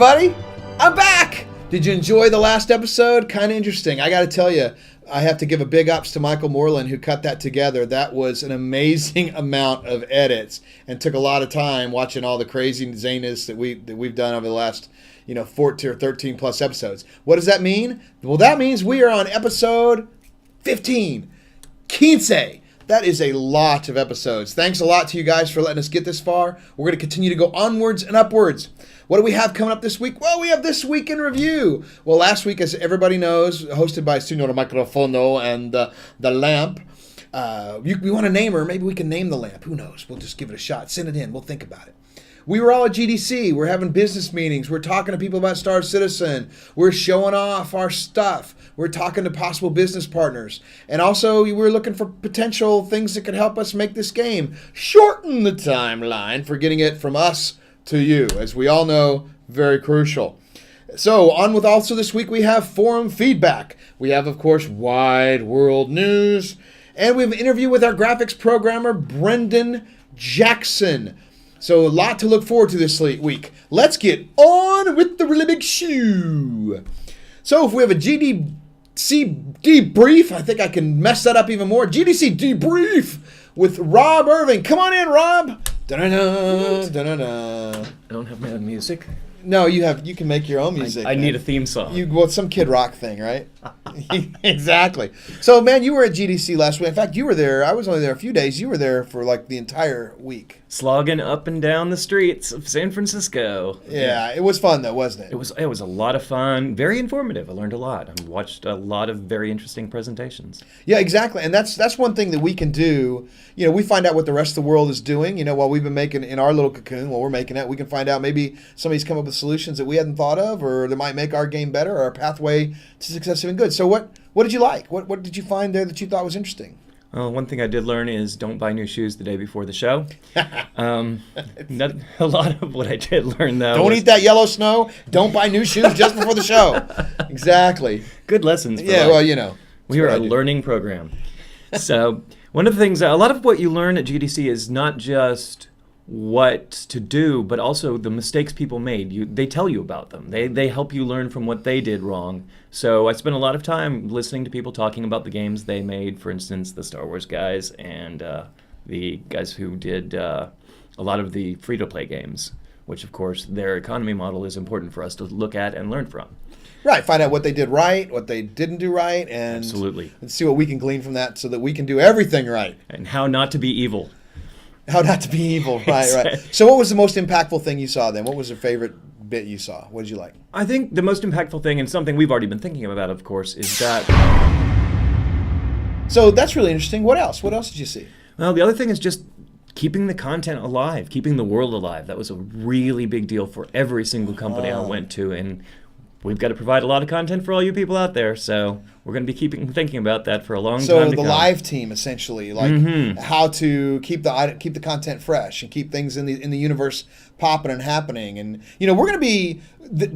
everybody. I'm back. Did you enjoy the last episode? Kind of interesting. I got to tell you, I have to give a big ups to Michael Moreland who cut that together. That was an amazing amount of edits and took a lot of time watching all the crazy zaniness that we've done over the last 14 or 13 plus episodes. What does that mean? Well, that means we are on episode 15. 15. That is a lot of episodes. Thanks a lot to you guys for letting us get this far. We're going to continue to go onwards and upwards. What do we have coming up this week? Well, we have This Week in Review. Well, last week, as everybody knows, hosted by Signor Microfono and the Lamp. We want to name her. Maybe we can name the Lamp. Who knows? We'll just give it a shot. Send it in. We'll think about it. We were all at GDC. We're having business meetings. We're talking to people about Star Citizen. We're showing off our stuff. We're talking to possible business partners. And also, we're looking for potential things that could help us make this game shorten the timeline for getting it from us to you. As we all know, very crucial. So, on with also this week, we have forum feedback. We have, of course, wide world news. And we have an interview with our graphics programmer, Brendan Jackson. So a lot to look forward to this week. Let's get on with the really big shoe. So if we have a GDC debrief, I think I can mess that up even more. GDC debrief with Rob Irving. Come on in, Rob. Da-da-da, da-da-da. I don't have my own music. No, you can make your own music. I need a theme song. It's some Kid Rock thing, right? Exactly. So, man, you were at GDC last week. In fact, you were there. I was only there a few days. You were there for like the entire week. Slogging up and down the streets of San Francisco. Yeah, it was fun though, wasn't it? It was a lot of fun. Very informative. I learned a lot. I watched a lot of very interesting presentations. Yeah, exactly. And that's one thing that we can do. We find out what the rest of the world is doing. While we've been making in our little cocoon, while we're making it, we can find out maybe somebody's come up with solutions that we hadn't thought of, or that might make our game better, or our pathway to success even good. So what did you like? What did you find there that you thought was interesting? One thing I did learn is don't buy new shoes the day before the show. Not a lot of what I did learn, though. Don't eat that yellow snow. Don't buy new shoes just before the show. Exactly. Good lessons. Yeah, well, we are a learning program. So one of the things, a lot of what you learn at GDC is not just what to do, but also the mistakes people made. They tell you about them. They help you learn from what they did wrong. So I spent a lot of time listening to people talking about the games they made, for instance, the Star Wars guys and the guys who did a lot of the free-to-play games, which, of course, their economy model is important for us to look at and learn from. Right, find out what they did right, what they didn't do right, and absolutely, and see what we can glean from that so that we can do everything right. And how not to be evil. How not to be evil, right. So what was the most impactful thing you saw then? What was your favorite bit you saw? What did you like? I think the most impactful thing, and something we've already been thinking about, of course, is that... So that's really interesting. What else? What else did you see? Well, the other thing is just keeping the content alive, keeping the world alive. That was a really big deal for every single company I went to, and we've got to provide a lot of content for all you people out there, so we're going to be thinking about that for a long time to come. So the live team, essentially, how to keep the content fresh and keep things in the universe popping and happening. And we're going to be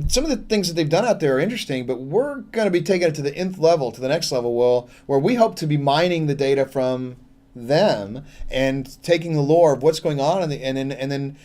some of the things that they've done out there are interesting, but we're going to be taking it to the nth level, to the next level, where we hope to be mining the data from them and taking the lore of what's going on and then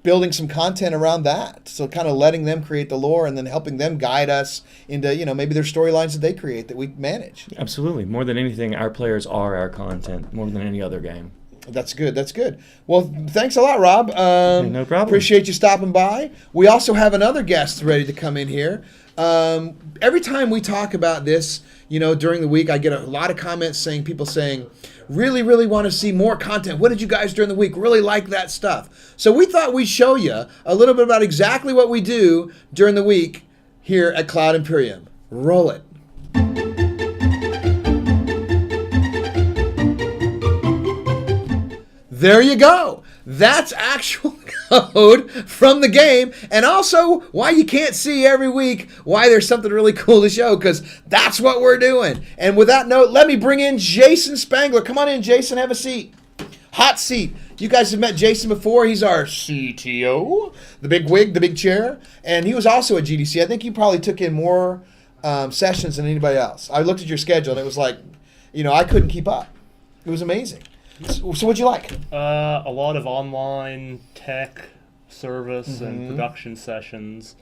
building some content around that. So kind of letting them create the lore and then helping them guide us into, maybe their storylines that they create that we manage. Absolutely. More than anything, our players are our content, more than any other game. That's good. That's good. Well, thanks a lot, Rob. No problem. Appreciate you stopping by. We also have another guest ready to come in here. Every time we talk about this, during the week, I get a lot of comments people saying, really, really want to see more content. What did you guys during the week? Really like that stuff. So we thought we'd show you a little bit about exactly what we do during the week here at Cloud Imperium. Roll it. There you go. That's actual code from the game, and also why you can't see every week why there's something really cool to show, because that's what we're doing. And with that note, let me bring in Jason Spangler. Come on in, Jason. Have a seat. Hot seat. You guys have met Jason before. He's our CTO, the big wig, the big chair, and he was also at GDC. I think he probably took in more sessions than anybody else. I looked at your schedule, and it was like, I couldn't keep up. It was amazing. So what'd you like? A lot of online tech service and production sessions.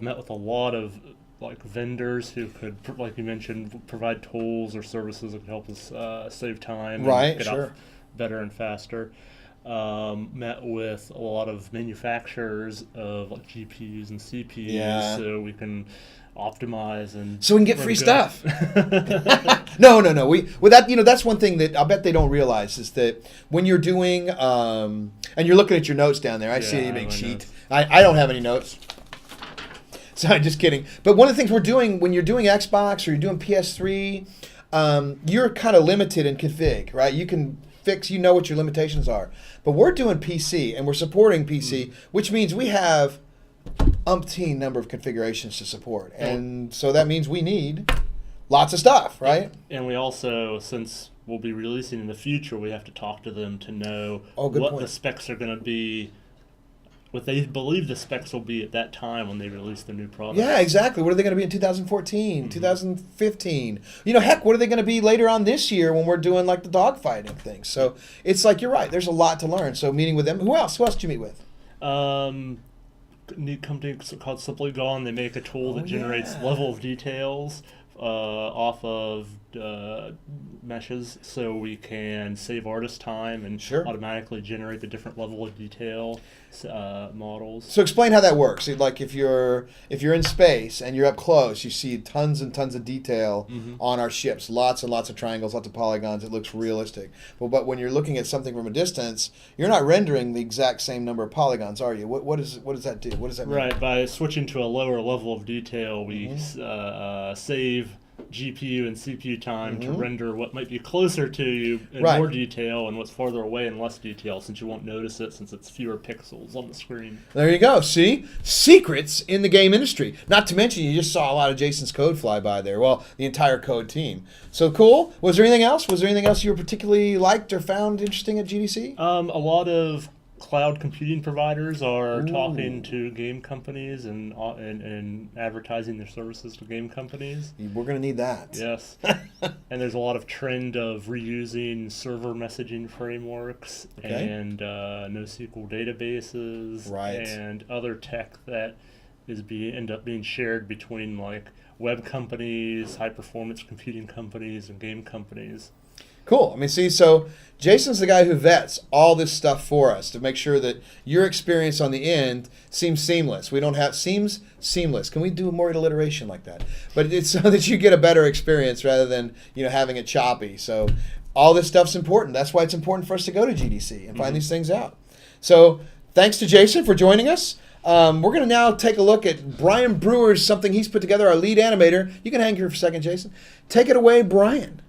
Met with a lot of like vendors who could, like you mentioned, provide tools or services that could help us save time and get out better and faster. Met with a lot of manufacturers of like GPUs and CPUs, so we can optimize and so we can get free stuff. No. With that, that's one thing that I bet they don't realize is that when you're doing, and you're looking at your notes down there. I see a big sheet. I don't have any notes. So I'm just kidding. But one of the things we're doing when you're doing Xbox or you're doing PS3, you're kind of limited in config, right? You can fix, what your limitations are. But we're doing PC and we're supporting PC, which means we have umpteen number of configurations to support. And so that means we need lots of stuff, right? And we also, since we'll be releasing in the future, we have to talk to them to know what the specs are going to be, what they believe the specs will be at that time when they release the new product. Yeah, exactly. What are they going to be in 2014, 2015? Heck, what are they going to be later on this year when we're doing like the dogfighting thing? So it's like, you're right, there's a lot to learn. So meeting with them. Who else did you meet with? New company called Simply Gone. They make a tool that generates level of details off of meshes, so we can save artist time and automatically generate the different level of detail models. So explain how that works. Like if you're in space and you're up close, you see tons and tons of detail on our ships, lots and lots of triangles, lots of polygons. It looks realistic. But when you're looking at something from a distance, you're not rendering the exact same number of polygons, are you? What does that do? What does that mean? Right. By switching to a lower level of detail, we save GPU and CPU time to render what might be closer to you in more detail and what's farther away in less detail, since you won't notice it since it's fewer pixels on the screen. There you go. See? Secrets in the game industry. Not to mention, you just saw a lot of Jason's code fly by there. Well, the entire code team. So cool. Was there anything else? Was there anything else you were particularly liked or found interesting at GDC? A lot of cloud computing providers are talking to game companies and advertising their services to game companies. We're going to need that. Yes. And there's a lot of trend of reusing server messaging frameworks and NoSQL databases and other tech that is end up being shared between like web companies, high performance computing companies, and game companies. Cool. I mean, see, so Jason's the guy who vets all this stuff for us to make sure that your experience on the end seems seamless. We don't have seems seamless. Can we do more alliteration like that? But it's so that you get a better experience rather than having it choppy. So all this stuff's important. That's why it's important for us to go to GDC and find these things out. So thanks to Jason for joining us. We're going to now take a look at Brian Brewer's something he's put together, our lead animator. You can hang here for a second, Jason. Take it away, Brian.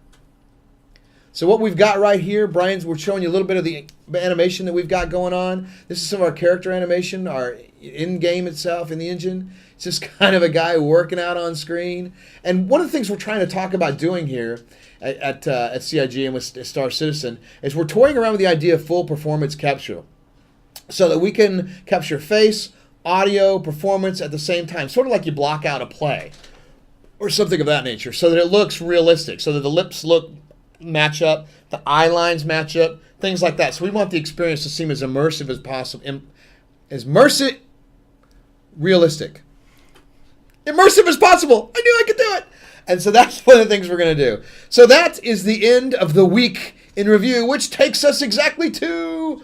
So what we've got right here, we're showing you a little bit of the animation that we've got going on. This is some of our character animation, our in-game itself, in the engine. It's just kind of a guy working out on screen. And one of the things we're trying to talk about doing here at CIG and with Star Citizen is we're toying around with the idea of full performance capture so that we can capture face, audio, performance at the same time, sort of like you block out a play or something of that nature, so that it looks realistic, so that the lips match up, the eye lines match up, things like that. So we want the experience to seem as immersive as possible. Realistic. Immersive as possible. I knew I could do it. And so that's one of the things we're going to do. So that is the end of the week in review, which takes us exactly to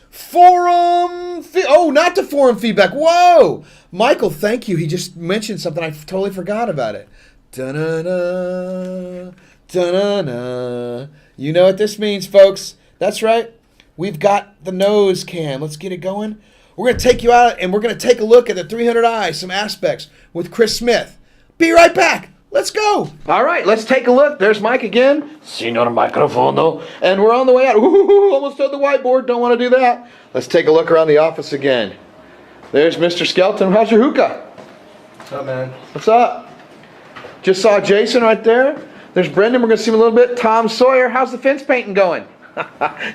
forum. Not to forum feedback. Whoa. Michael, thank you. He just mentioned something. I totally forgot about it. Da-na-na. Da-na-na. You know what this means, folks. That's right. We've got the nose cam. Let's get it going. We're going to take you out and we're going to take a look at the 300i, some aspects with Chris Smith. Be right back. Let's go. All right, let's take a look. There's Mike again. Signor microfono. And we're on the way out. Ooh, almost on the whiteboard. Don't want to do that. Let's take a look around the office again. There's Mr. Skelton. How's your hookah? What's up, man? What's up? Just saw Jason right there. There's Brendan. We're going to see him a little bit. Tom Sawyer. How's the fence painting going?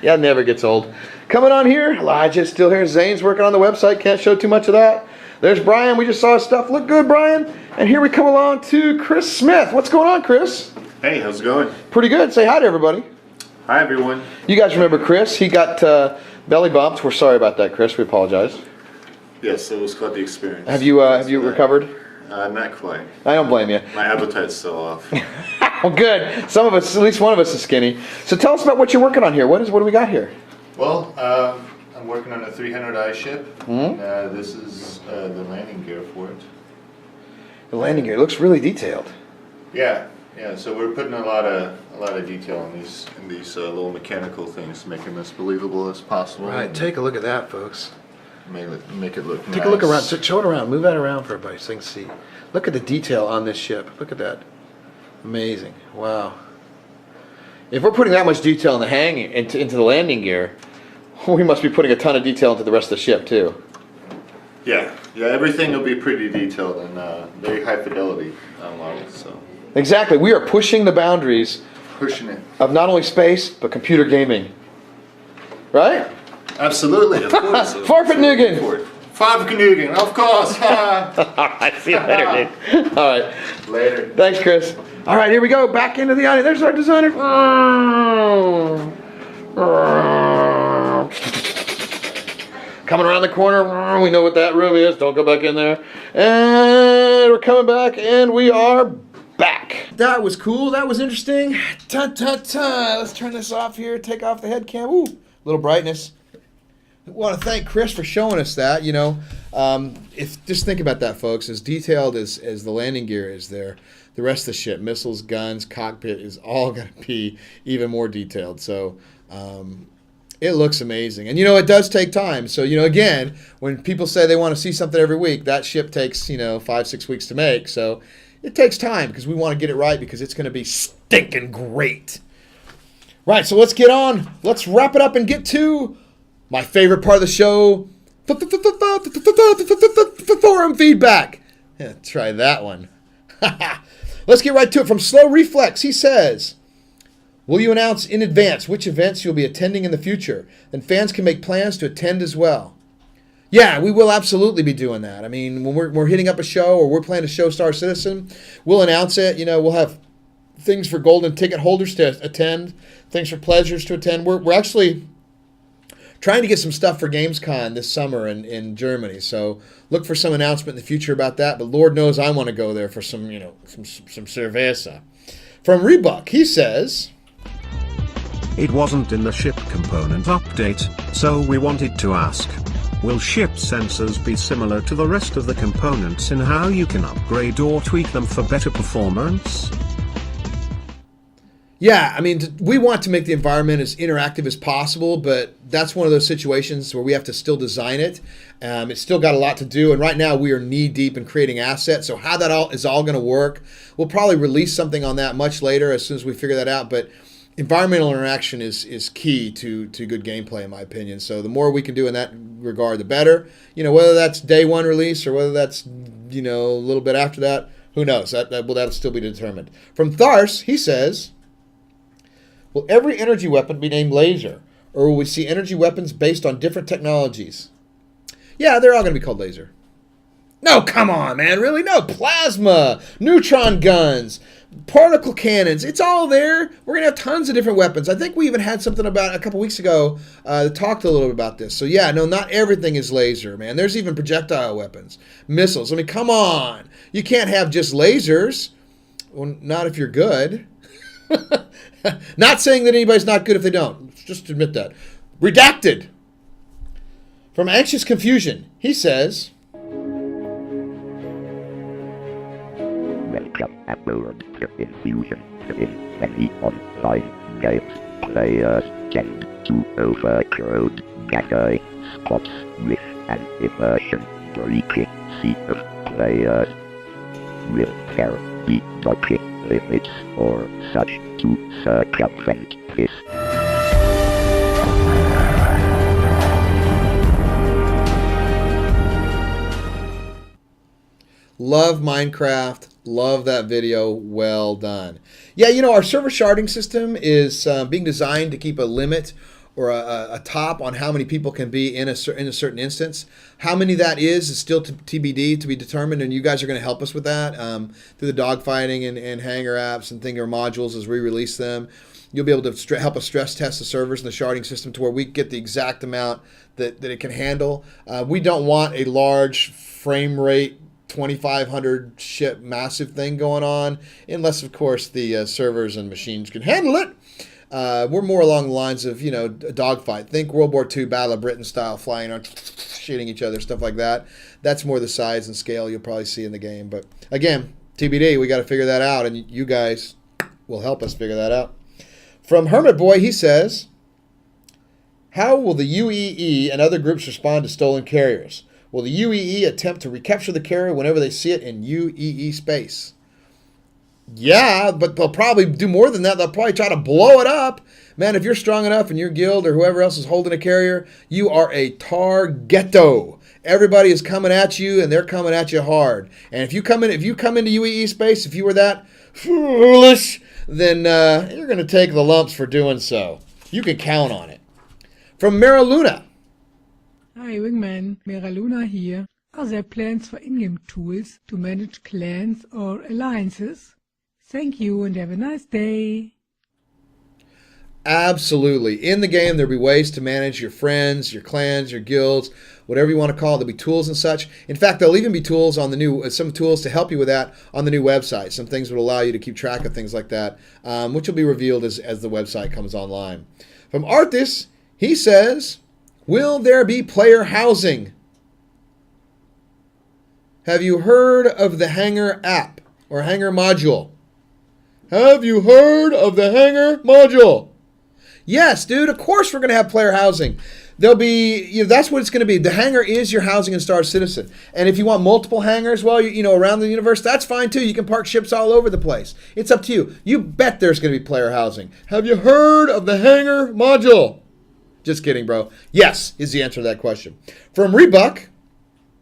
Yeah, it never gets old. Coming on here. Elijah's still here. Zane's working on the website. Can't show too much of that. There's Brian. We just saw his stuff. Look good, Brian. And here we come along to Chris Smith. What's going on, Chris? Hey, how's it going? Pretty good. Say hi to everybody. Hi, everyone. You guys remember Chris? He got belly bumped. We're sorry about that, Chris. We apologize. Yes, it was quite the experience. Have you recovered? Not quite. I don't blame you. My appetite's still off. Well, good. Some of us, at least one of us, is skinny. So tell us about what you're working on here. What do we got here? Well, I'm working on a 300i ship. Mm-hmm. This is the landing gear for it. The landing gear looks really detailed. Yeah. So we're putting a lot of detail in these little mechanical things to make them as believable as possible. Right. Take a look at that, folks. Make it look nice. Take a look around. Show it around. Move that around for everybody so they can see. Look at the detail on this ship. Look at that. Amazing. Wow. If we're putting that much detail in the into the landing gear, we must be putting a ton of detail into the rest of the ship too. Yeah. Everything will be pretty detailed and very high fidelity models. So. Exactly. We are pushing the boundaries. Pushing it. Of not only space but computer gaming. Right? Absolutely, of course. Farfignugan. Farfignugan, of course. All right, see you later, dude. All right. Later. Thanks, Chris. All right, here we go. Back into the audience. There's our designer. Coming around the corner. We know what that room is. Don't go back in there. And we're coming back, and we are back. That was cool. That was interesting. Ta-ta-ta. Let's turn this off here. Take off the head cam. Ooh, little brightness. I want to thank Chris for showing us that. If just think about that, folks. As detailed as the landing gear is there, the rest of the ship, missiles, guns, cockpit, is all going to be even more detailed. So it looks amazing. And, it does take time. So, again, when people say they want to see something every week, that ship takes, 5-6 weeks to make. So it takes time because we want to get it right because it's going to be stinking great. Right, so let's get on. Let's wrap it up and get to my favorite part of the show, forum feedback. Yeah, try that one. Let's get right to it. From Slow Reflex, he says, will you announce in advance which events you'll be attending in the future? Then fans can make plans to attend as well. Yeah, we will absolutely be doing that. I mean, when we're hitting up a show or we're planning to show Star Citizen, we'll announce it. We'll have things for golden ticket holders to attend, things for pleasures to attend. We're actually trying to get some stuff for Gamescom this summer in Germany. So look for some announcement in the future about that. But Lord knows I want to go there for some cerveza. From Reebok, he says, it wasn't in the ship component update, so we wanted to ask, will ship sensors be similar to the rest of the components in how you can upgrade or tweak them for better performance? Yeah, I mean, we want to make the environment as interactive as possible, but that's one of those situations where we have to still design it. It's still got a lot to do, and right now we are knee-deep in creating assets, so how that is all going to work, we'll probably release something on that much later as soon as we figure that out, but environmental interaction is key to good gameplay, in my opinion, so the more we can do in that regard, the better. Whether that's day one release or whether that's, a little bit after that, who knows? That'll still be determined. From Thars, he says, will every energy weapon be named laser, or will we see energy weapons based on different technologies? Yeah, they're all going to be called laser. No, come on, man, really? No, plasma, neutron guns, particle cannons, it's all there. We're going to have tons of different weapons. I think we even had something about a couple weeks ago that talked a little bit about this. So yeah, no, not everything is laser, man. There's even projectile weapons, missiles. I mean, come on. You can't have just lasers. Well, not if you're good. Not saying that anybody's not good if they don't. Let's just admit that. Redacted. From Anxious Confusion, he says, welcome aboard to Infusion. In many online games, players tend to overcrowd gag spots with an immersion breaking sea of players. Will there be docking limits or such to circumvent this? Love Minecraft. Love that video. Well done. Yeah, our server sharding system is being designed to keep a limit a top on how many people can be in a certain instance. How many that is still TBD, to be determined, and you guys are going to help us with that through the dogfighting and Hangar apps and Hangar modules as we release them. You'll be able to help us stress test the servers and the sharding system to where we get the exact amount that it can handle. We don't want a large frame rate 2,500 ship massive thing going on, unless of course the servers and machines can handle it. We're more along the lines of, a dogfight. Think World War II Battle of Britain style, flying around, shooting each other, stuff like that. That's more the size and scale you'll probably see in the game. But again, TBD, we got to figure that out, and you guys will help us figure that out. From Hermit Boy, he says, how will the UEE and other groups respond to stolen carriers? Will the UEE attempt to recapture the carrier whenever they see it in UEE space? Yeah, but they'll probably do more than that. They'll probably try to blow it up. Man, if you're strong enough and your guild or whoever else is holding a carrier, you are a targeto. Everybody is coming at you, and they're coming at you hard. And if you come into UEE space, if you were that foolish, then you're going to take the lumps for doing so. You can count on it. From Mariluna. Hi Wingman, Mariluna here. Are there plans for in-game tools to manage clans or alliances? Thank you and have a nice day. Absolutely. In the game, there'll be ways to manage your friends, your clans, your guilds, whatever you want to call it. There'll be tools and such. In fact, there'll even be tools on some tools to help you with that on the new website. Some things would allow you to keep track of things like that, which will be revealed as the website comes online. From Arthas, he says, will there be player housing? Have you heard of the Hangar app or Hangar module? Have you heard of the Hangar module? Yes, dude, of course we're going to have player housing. There'll be, that's what it's going to be. The Hangar is your housing in Star Citizen. And if you want multiple hangars, well, around the universe, that's fine too. You can park ships all over the place. It's up to you. You bet there's going to be player housing. Have you heard of the Hangar module? Just kidding, bro. Yes, is the answer to that question. From Rebuck.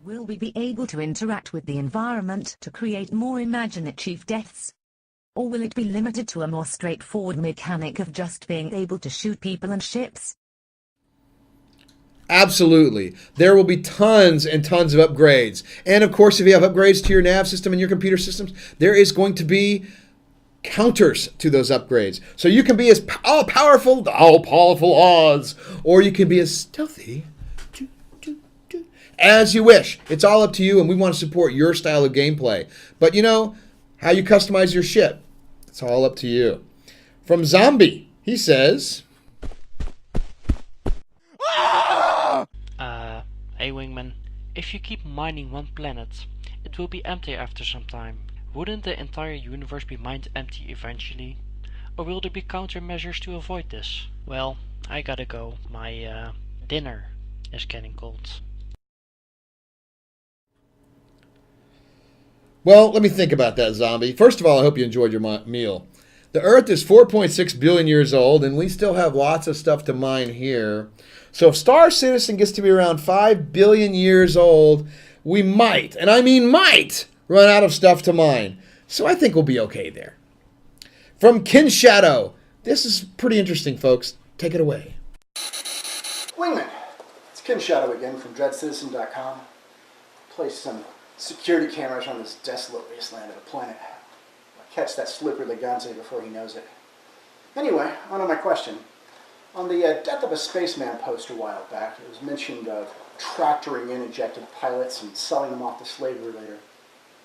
Will we be able to interact with the environment to create more imaginative deaths? Or will it be limited to a more straightforward mechanic of just being able to shoot people and ships? Absolutely. There will be tons and tons of upgrades. And of course, if you have upgrades to your nav system and your computer systems, there is going to be counters to those upgrades. So you can be as all-powerful Oz, or you can be as stealthy as you wish. It's all up to you, and we want to support your style of gameplay. But how you customize your ship, it's all up to you. From Zombie, he says, hey Wingman, if you keep mining one planet, it will be empty after some time. Wouldn't the entire universe be mined empty eventually? Or will there be countermeasures to avoid this? Well, I gotta go. My dinner is getting cold. Well, let me think about that, Zombie. First of all, I hope you enjoyed your meal. The Earth is 4.6 billion years old, and we still have lots of stuff to mine here. So if Star Citizen gets to be around 5 billion years old, we might, and I mean might, run out of stuff to mine. So I think we'll be okay there. From Kin Shadow. This is pretty interesting, folks. Take it away. Wingman. It's Kin Shadow again from DreadCitizen.com. Place some security cameras on this desolate wasteland of a planet. I'll catch that slipper Leganze before he knows it. Anyway, on to my question. On the Death of a Spaceman post a while back, it was mentioned of tractoring in ejected pilots and selling them off to slavery later.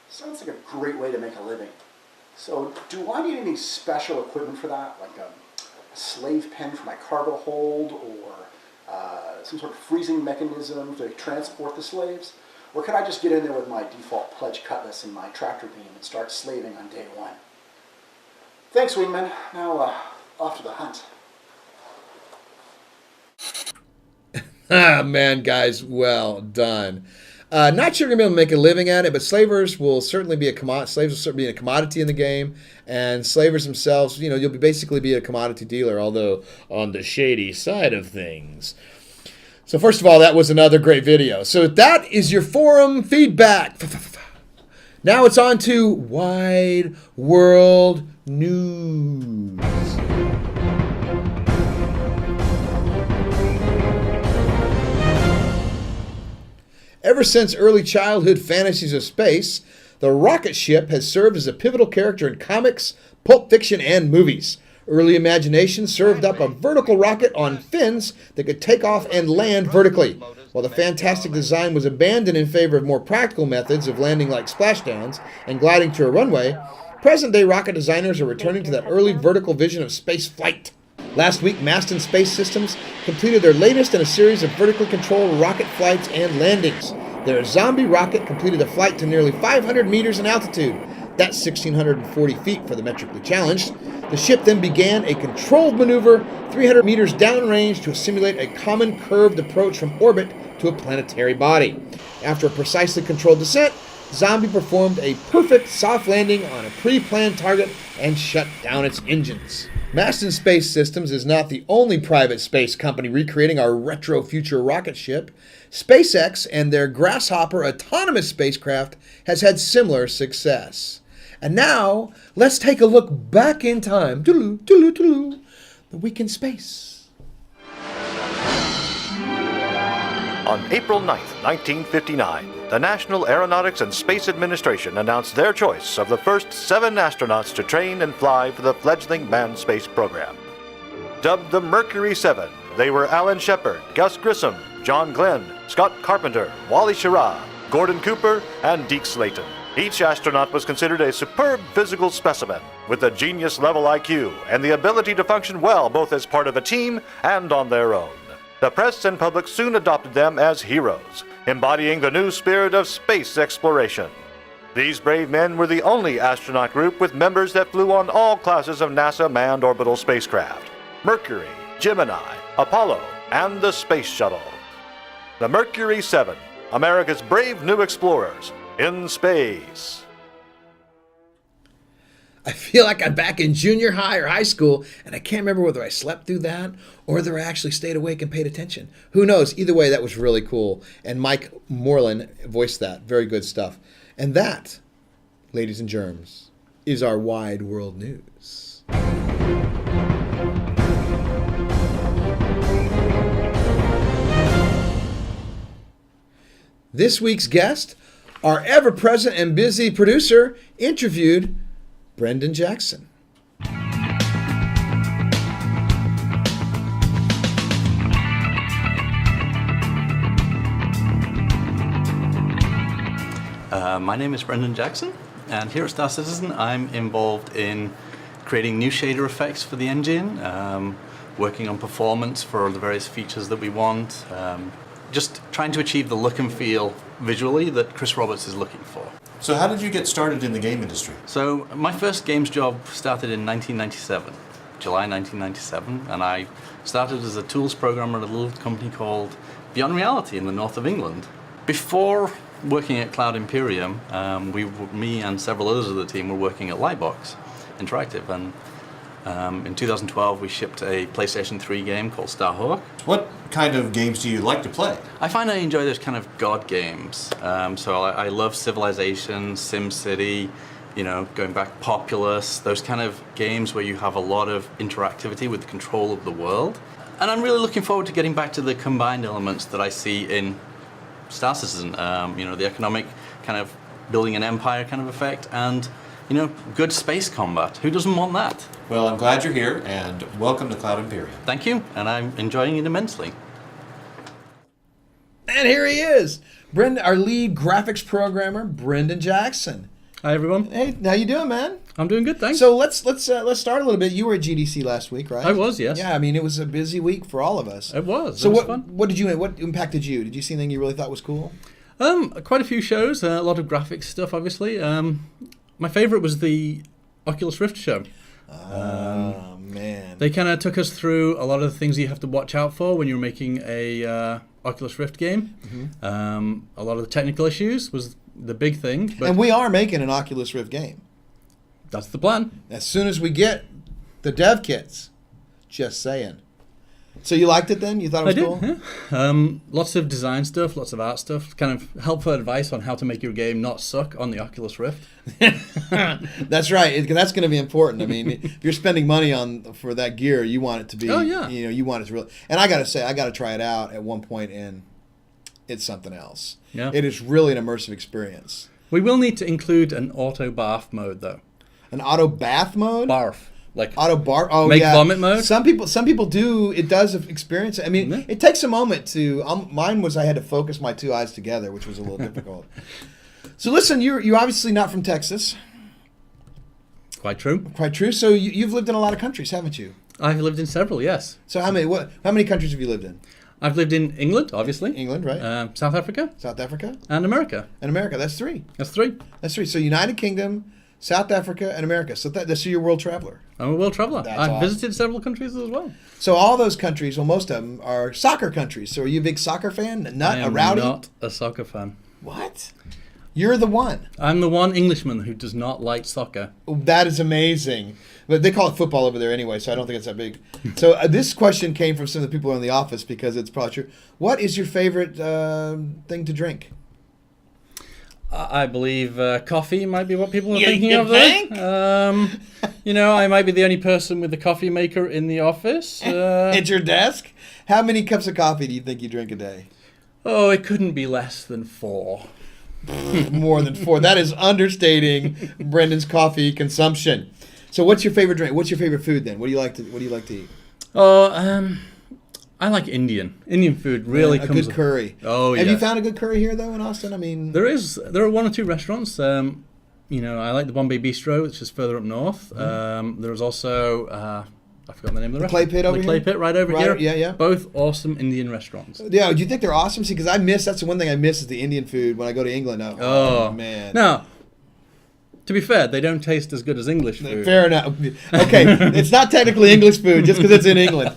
Sounds like a great way to make a living. So, do I need any special equipment for that? Like a slave pen for my cargo hold, or some sort of freezing mechanism to transport the slaves? Or can I just get in there with my default pledge cutlass and my tractor beam and start slaving on day one? Thanks, Wingman. Now, off to the hunt. Ah, man, guys, well done. Not sure you're going to be able to make a living at it, but slavers will certainly be slaves will certainly be a commodity in the game, and slavers themselves, you'll basically be a commodity dealer, although on the shady side of things. So first of all, that was another great video. So that is your forum feedback. Now it's on to Wide World News. Ever since early childhood fantasies of space, the rocket ship has served as a pivotal character in comics, pulp fiction, and movies. Early imagination served up a vertical rocket on fins that could take off and land vertically. While the fantastic design was abandoned in favor of more practical methods of landing like splashdowns and gliding to a runway, present-day rocket designers are returning to that early vertical vision of space flight. Last week, Maston Space Systems completed their latest in a series of vertically controlled rocket flights and landings. Their Zombie rocket completed a flight to nearly 500 meters in altitude. That's 1,640 feet for the metrically challenged. The ship then began a controlled maneuver 300 meters downrange to simulate a common curved approach from orbit to a planetary body. After a precisely controlled descent, Zombie performed a perfect soft landing on a pre-planned target and shut down its engines. Maston Space Systems is not the only private space company recreating our retro future rocket ship. SpaceX and their Grasshopper autonomous spacecraft has had similar success. And now, let's take a look back in time. The week in space. On April 9th, 1959, the National Aeronautics and Space Administration announced their choice of the first 7 astronauts to train and fly for the fledgling manned space program. Dubbed the Mercury 7, they were Alan Shepard, Gus Grissom, John Glenn, Scott Carpenter, Wally Schirra, Gordon Cooper, and Deke Slayton. Each astronaut was considered a superb physical specimen with a genius-level IQ and the ability to function well both as part of a team and on their own. The press and public soon adopted them as heroes, embodying the new spirit of space exploration. These brave men were the only astronaut group with members that flew on all classes of NASA manned orbital spacecraft: Mercury, Gemini, Apollo, and the Space Shuttle. The Mercury 7, America's brave new explorers in space. I feel like I'm back in junior high or high school, and I can't remember whether I slept through that or whether I actually stayed awake and paid attention. Who knows? Either way, that was really cool. And Mike Moreland voiced that. Very good stuff. And that, ladies and germs, is our wide world news. This week's guest, our ever-present and busy producer, interviewed Brendan Jackson. My name is Brendan Jackson, and here at Star Citizen I'm involved in creating new shader effects for the engine, working on performance for the various features that we want, just trying to achieve the look and feel visually that Chris Roberts is looking for. So how did you get started in the game industry? So my first games job started in 1997, July 1997, and I started as a tools programmer at a little company called Beyond Reality in the north of England. Before working at Cloud Imperium, me and several others of the team were working at Lightbox Interactive, and in 2012 we shipped a PlayStation 3 game called Starhawk. What kind of games do you like to play? I find I enjoy those kind of god games. So I love Civilization, SimCity, going back Populous, those kind of games where you have a lot of interactivity with control of the world. And I'm really looking forward to getting back to the combined elements that I see in Star Citizen, the economic kind of building an empire kind of effect, and good space combat. Who doesn't want that? Well, I'm glad you're here, and welcome to Cloud Imperium. Thank you, and I'm enjoying it immensely. And here he is, Brendan, our lead graphics programmer, Brendan Jackson. Hi, everyone. Hey, how you doing, man? I'm doing good, thanks. So let's start a little bit. You were at GDC last week, right? I was, yes. Yeah, I mean, it was a busy week for all of us. It was. So it was fun. What impacted you? Did you see anything you really thought was cool? Quite a few shows, a lot of graphics stuff, obviously. My favorite was the Oculus Rift show. Oh, man. They kind of took us through a lot of the things you have to watch out for when you're making a Oculus Rift game. Mm-hmm. A lot of the technical issues was the big thing. And we are making an Oculus Rift game. That's the plan. As soon as we get the dev kits. Just saying. So you liked it then? You thought it was cool? Yeah. Lots of design stuff, lots of art stuff, kind of helpful advice on how to make your game not suck on the Oculus Rift. That's right. That's going to be important. I mean, if you're spending money for that gear, you want it to be, you want it to really. And I got to say, I got to try it out at one point, and it's something else. Yeah. It is really an immersive experience. We will need to include an auto barf mode, though. An auto bath mode? Barf. Like auto barf. Oh, make yeah. vomit mode? Some people do. It does experience it. I mean, it takes a moment to. Mine was I had to focus my two eyes together, which was a little difficult. So listen, you're obviously not from Texas. Quite true. Quite true. So you've lived in a lot of countries, haven't you? I've lived in several, yes. So how many countries have you lived in? I've lived in England, obviously. England, right? South Africa. South Africa. And America. And America. That's three. That's three. That's three. So United Kingdom, South Africa, and America. So so you're a world traveler. I'm a world traveler. That's I've awesome. visited several countries as well. So all those countries, well, most of them are soccer countries. So are you a big soccer fan? I A am rowdy? not a soccer fan. What? You're the one. I'm the one Englishman who does not like soccer. That is amazing. But they call it football over there anyway, so I don't think it's that big. So this question came from some of the people in the office because it's probably true. What is your favorite thing to drink? I believe coffee might be what people are You thinking of think? there. I might be the only person with a coffee maker in the office. At your desk? How many cups of coffee do you think you drink a day? Oh, it couldn't be less than 4. More than 4. That is understating Brendan's coffee consumption. So what's your favorite drink? What's your favorite food then? What do you like to eat? Oh, I like Indian. Indian food really a comes. good curry. Oh, yeah. Have you found a good curry here though in Austin? I mean, there are 1 or 2 restaurants. I like the Bombay Bistro, which is further up north. There's also I forgot the name of the restaurant. Clay Pit over the Clay here? Pit right over Right, here. yeah. Both awesome Indian restaurants. Yeah, do you think they're awesome? See, because that's the one thing I miss is the Indian food when I go to England. Oh man. Now, to be fair, they don't taste as good as English food. Fair enough. Okay, it's not technically English food just because it's in England.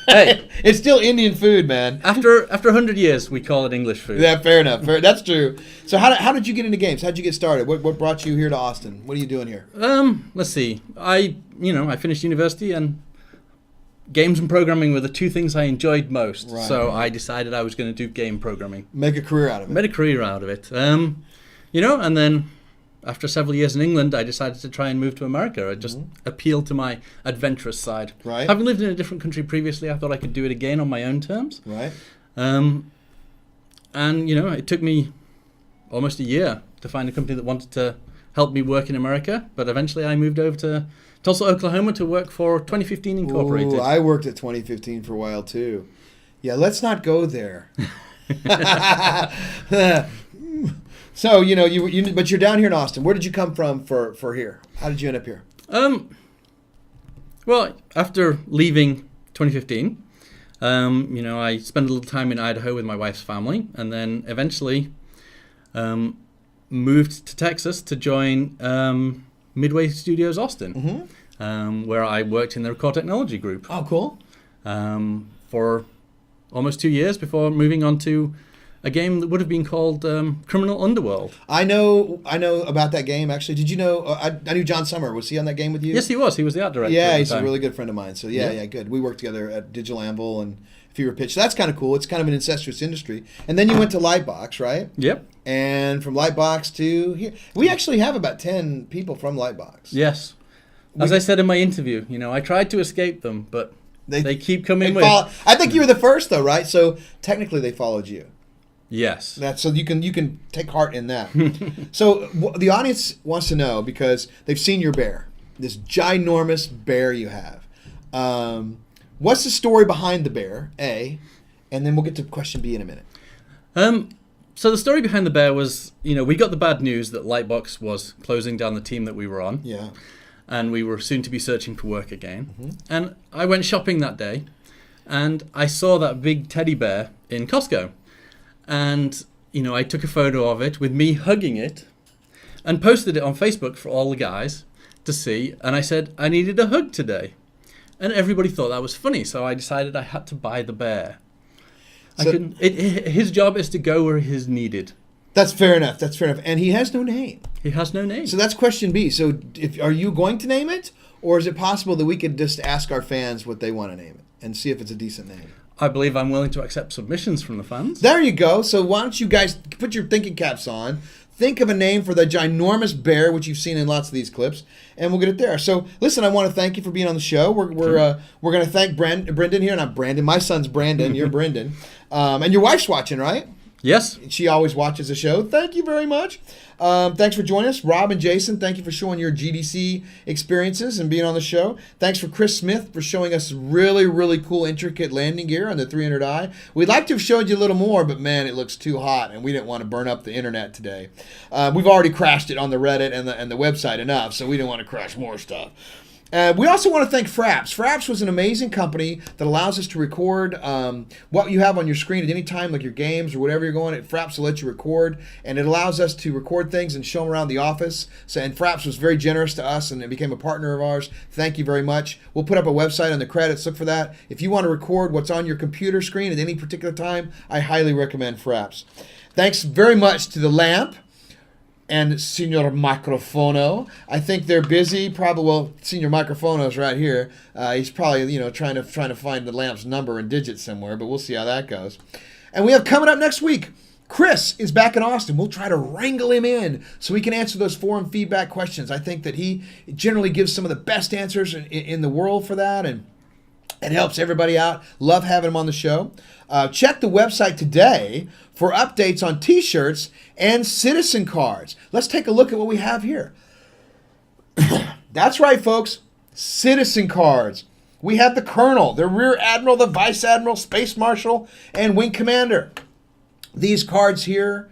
Hey, it's still Indian food, man. After 100 years, we call it English food. Yeah, fair enough. That's true. So how did you get into games? How did you get started? What brought you here to Austin? What are you doing here? Let's see. I finished university and games and programming were the 2 things I enjoyed most. Right. So I decided I was going to do game programming. Make a career out of it. Made a career out of it. And then after several years in England, I decided to try and move to America. It just appealed to my adventurous side. Right. Having lived in a different country previously, I thought I could do it again on my own terms. Right. It took me almost a year to find a company that wanted to help me work in America. But eventually I moved over to Tulsa, Oklahoma to work for 2015 Incorporated. Ooh, I worked at 2015 for a while too. Yeah, let's not go there. So, but you're down here in Austin. Where did you come from for here? How did you end up here? Well, after leaving 2015, I spent a little time in Idaho with my wife's family, and then eventually moved to Texas to join Midway Studios Austin, where I worked in the Record Technology Group. Oh, cool. For almost 2 years before moving on to a game that would have been called Criminal Underworld. I know about that game, actually. Did you know, I knew John Summer. Was he on that game with you? Yes, he was. He was the art director. Yeah, he's a really good friend of mine. So, yeah, good. We worked together at Digital Anvil and Fever Pitch. So that's kind of cool. It's kind of an incestuous industry. And then you went to Lightbox, right? Yep. And from Lightbox to here. We actually have about 10 people from Lightbox. Yes. As I said in my interview, I tried to escape them, but they keep coming with. I think you were the first, though, right? So technically they followed you. Yes. So you can take heart in that. So the audience wants to know, because they've seen your bear, this ginormous bear you have. What's the story behind the bear, A? And then we'll get to question B in a minute. So the story behind the bear was, we got the bad news that Lightbox was closing down the team that we were on. Yeah. And we were soon to be searching for work again. And I went shopping that day, and I saw that big teddy bear in Costco. And, I took a photo of it with me hugging it and posted it on Facebook for all the guys to see. And I said, I needed a hug today. And everybody thought that was funny. So I decided I had to buy the bear. His job is to go where he's needed. That's fair enough. And he has no name. He has no name. So that's question B. So are you going to name it? Or is it possible that we could just ask our fans what they want to name it and see if it's a decent name? I believe I'm willing to accept submissions from the fans. There you go. So why don't you guys put your thinking caps on, think of a name for the ginormous bear, which you've seen in lots of these clips, and we'll get it there. So listen, I want to thank you for being on the show. We're going to thank Brendan here. Not Brandon. My son's Brandon. You're Brendan. And your wife's watching, right? Yes. She always watches the show. Thank you very much. Thanks for joining us. Rob and Jason, thank you for showing your GDC experiences and being on the show. Thanks for Chris Smith for showing us really, really cool, intricate landing gear on the 300i. We'd like to have showed you a little more, but man, it looks too hot, and we didn't want to burn up the internet today. We've already crashed it on the Reddit and the website enough, so we didn't want to crash more stuff. We also want to thank Fraps. Fraps was an amazing company that allows us to record what you have on your screen at any time, like your games or whatever you're going. Fraps will let you record, and it allows us to record things and show them around the office. So, and Fraps was very generous to us, and it became a partner of ours. Thank you very much. We'll put up a website on the credits. Look for that. If you want to record what's on your computer screen at any particular time, I highly recommend Fraps. Thanks very much to the Lamp and Senior Microfono. I think they're busy. Probably, well, Senior Microfono's right here. He's probably, trying to find the Lamp's number and digits somewhere, but we'll see how that goes. And we have coming up next week, Chris is back in Austin. We'll try to wrangle him in so he can answer those forum feedback questions. I think that he generally gives some of the best answers in the world for that, and it helps everybody out. Love having him on the show. Check the website today for updates on T-shirts and citizen cards. Let's take a look at what we have here. That's right, folks. Citizen cards. We have the Colonel, the Rear Admiral, the Vice Admiral, Space Marshal, and Wing Commander. These cards here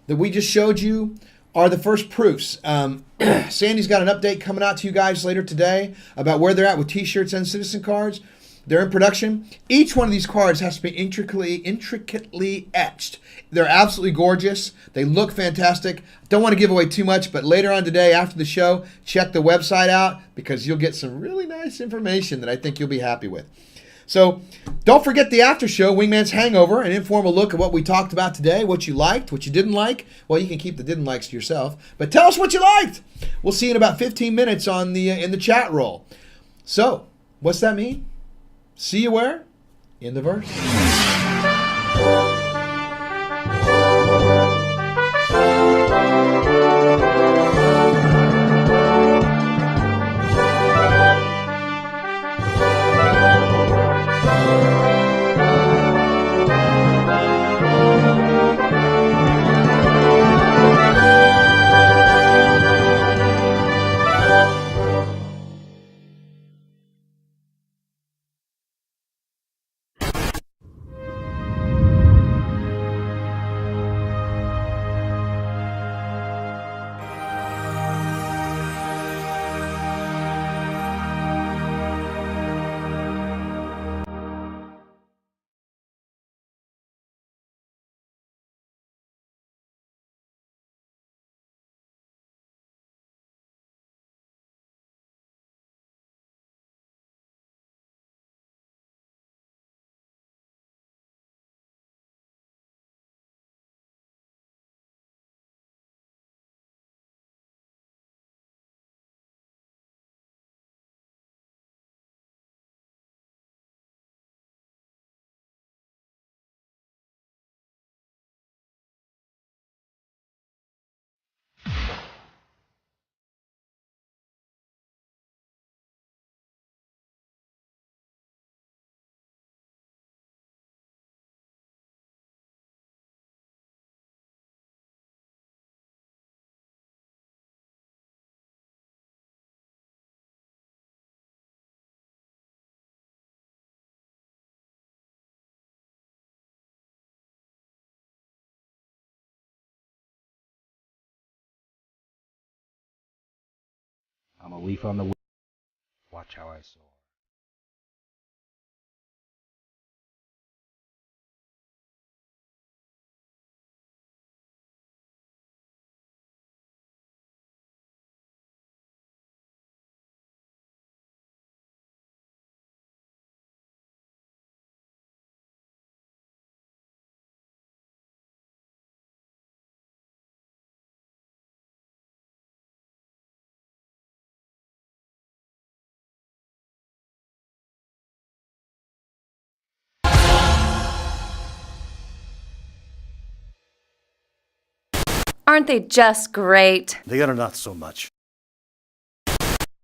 that we just showed you are the first proofs. Sandy's got an update coming out to you guys later today about where they're at with T-shirts and citizen cards. They're in production. Each one of these cards has to be intricately etched. They're absolutely gorgeous. They look fantastic. Don't want to give away too much, but later on today after the show, check the website out because you'll get some really nice information that I think you'll be happy with. So don't forget the after show, Wingman's Hangover, an informal look at what we talked about today, what you liked, what you didn't like. Well, you can keep the didn't likes to yourself, but tell us what you liked. We'll see you in about 15 minutes on in the chat roll. So, what's that mean? See you where? In the verse. I'm a leaf on the wind. Watch how I soar. Aren't they just great? The internet, not so much.